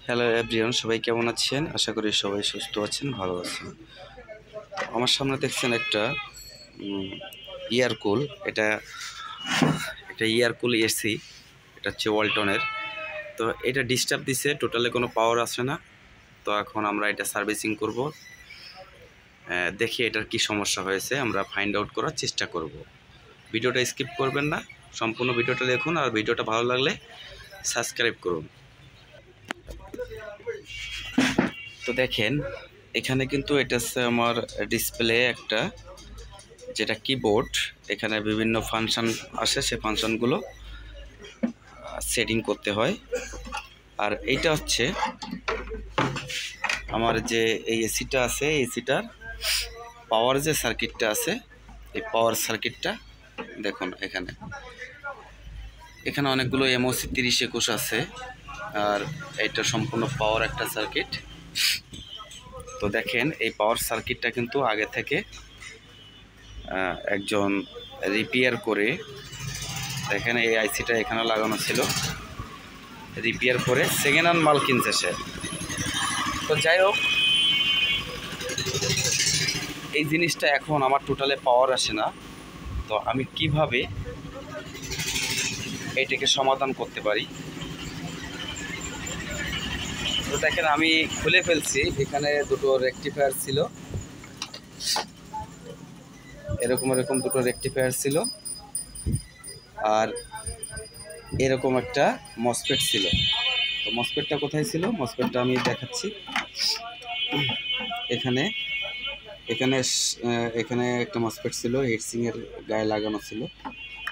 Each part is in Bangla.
হ্যালো এভরিওয়ান, সবাই কেমন আছেন? আশা করি সবাই সুস্থ আছেন, ভালো আছেন। আমার সামনে দেখছেন একটা ইয়ারকুল। এটা এটা ইয়ারকুল এসি। এটা হচ্ছে ওয়ালটনের। তো এটা ডিস্টার্ব দিছে, টোটালি কোনো পাওয়ার আসে না। তো এখন আমরা এটা সার্ভিসিং করব। দেখি এটার কি সমস্যা হয়েছে, আমরা ফাইন্ড আউট করার চেষ্টা করব। ভিডিওটা স্কিপ করবেন না, সম্পূর্ণ ভিডিওটা দেখুন। আর ভিডিওটা ভালো লাগলে সাবস্ক্রাইব করুন। তো দেখেন, এখানে কিন্তু এটা হচ্ছে আমার ডিসপ্লে একটা, যেটা কিবোর্ড। এখানে বিভিন্ন ফাংশন আসে, সেই ফাংশনগুলো সেটিং করতে হয়। আর এইটা হচ্ছে আমার যে এই এসিটা আছে, এসিটার পাওয়ার যে সার্কিটটা আছে, এই পাওয়ার সার্কিটটা দেখুন। এখানে অনেকগুলো এমওসি 3021 আছে। আর এটা সম্পূর্ণ পাওয়ার একটা সার্কিট। তো দেখেন, এই পাওয়ার সার্কিটটা কিন্তু আগে থেকে একজন রিপেয়ার করে, দেখেন এই আইসিটা এখানে লাগানো ছিল, রিপেয়ার করে সেকেন্ড হ্যান্ড মাল কিনছে সে। তো যাই হোক, এই জিনিসটা এখন আমার টোটালে পাওয়ার আসে না। তো আমি কিভাবে এটাকে সমাধান করতে পারি? তো দেখেন, আমি খুলে ফেলছি। এখানে দুটো রেকটিফায়ার ছিল, এরকম দুটো রেকটিফায়ার ছিল। আর এরকম একটা মসফেট ছিল। তো মসফেটটা কোথায় ছিল? মসফেটটা আমি দেখাচ্ছি। এখানে এখানে এখানে একটা মসফেট ছিল, হিটসিংয়ের গায়ে লাগানো ছিল।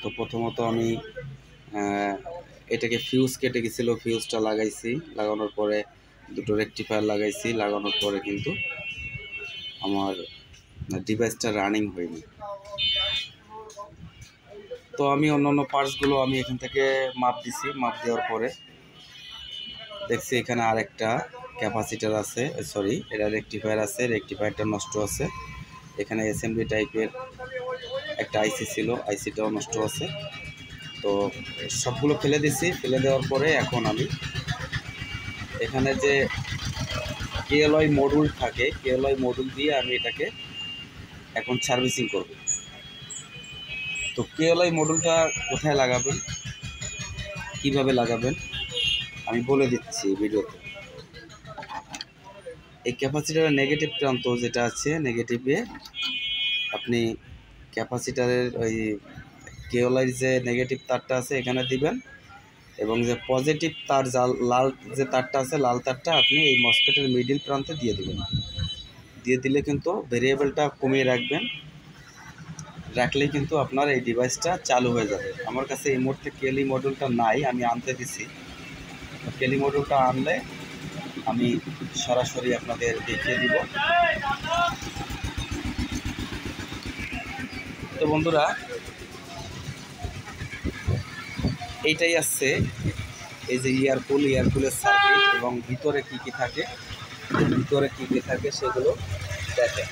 তো প্রথমত আমি এটাকে ফিউজ কেটে গেছিলো, ফিউজটা লাগাইছি। লাগানোর পরে দুটো রেকটিফায়ার লাগাইছি। লাগানোর পরে কিন্তু আমার ডিভাইসটা রানিং হয়নি। তো আমি অন্যান্য পার্টসগুলো আমি এখান থেকে মাপ দিছি। মাপ দেওয়ার পরে দেখছি এখানে আরেকটা ক্যাপাসিটার আছে, সরি, এটা রেকটিফায়ার আছে, রেকটিফায়ারটা নষ্ট আছে। এখানে এসএমডি টাইপের একটা আইসি ছিল, আইসিটাও নষ্ট আছে। তো সবগুলো ফেলে দিছি। ফেলে দেওয়ার পরে এখন আমি এখানে যে কেএলওয়াই মডুল থাকে, কেএলওয়াই মডুল দিয়ে আমি এটাকে এখন সার্ভিসিং করব। তো কেএলওয়াই মডুলটা কোথায় লাগাবেন, কিভাবে লাগাবেন আমি বলে দিচ্ছি ভিডিওতে। এই ক্যাপাসিটারের নেগেটিভ প্রান্ত যেটা আছে, নেগেটিভে আপনি ক্যাপাসিটারের ওই কেওলাইর যে নেগেটিভ তারটা আছে এখানে দিবেন, এবং যে পজিটিভ তার, লাল যে তারটা আছে, লাল তারটা আপনি এই মসফেটের মিডিল প্রান্তে দিয়ে দিবেন। দিয়ে দিলে কিন্তু ভেরিয়েবলটা কমিয়ে রাখবেন। রাখলেই কিন্তু আপনার এই ডিভাইসটা চালু হয়ে যাবে। আমার কাছে এই মুহূর্তে কেলি মডুলটা নাই, আমি আনতে দিছি। কেলি মডুলটা আনলে আমি সরাসরি আপনাদের দেখিয়ে দিব। তো বন্ধুরা, এইটাই আসছে এই যে ইয়ারকুলের সার্কিট, এবং ভিতরে কি কি থাকে সেগুলো দেখেন।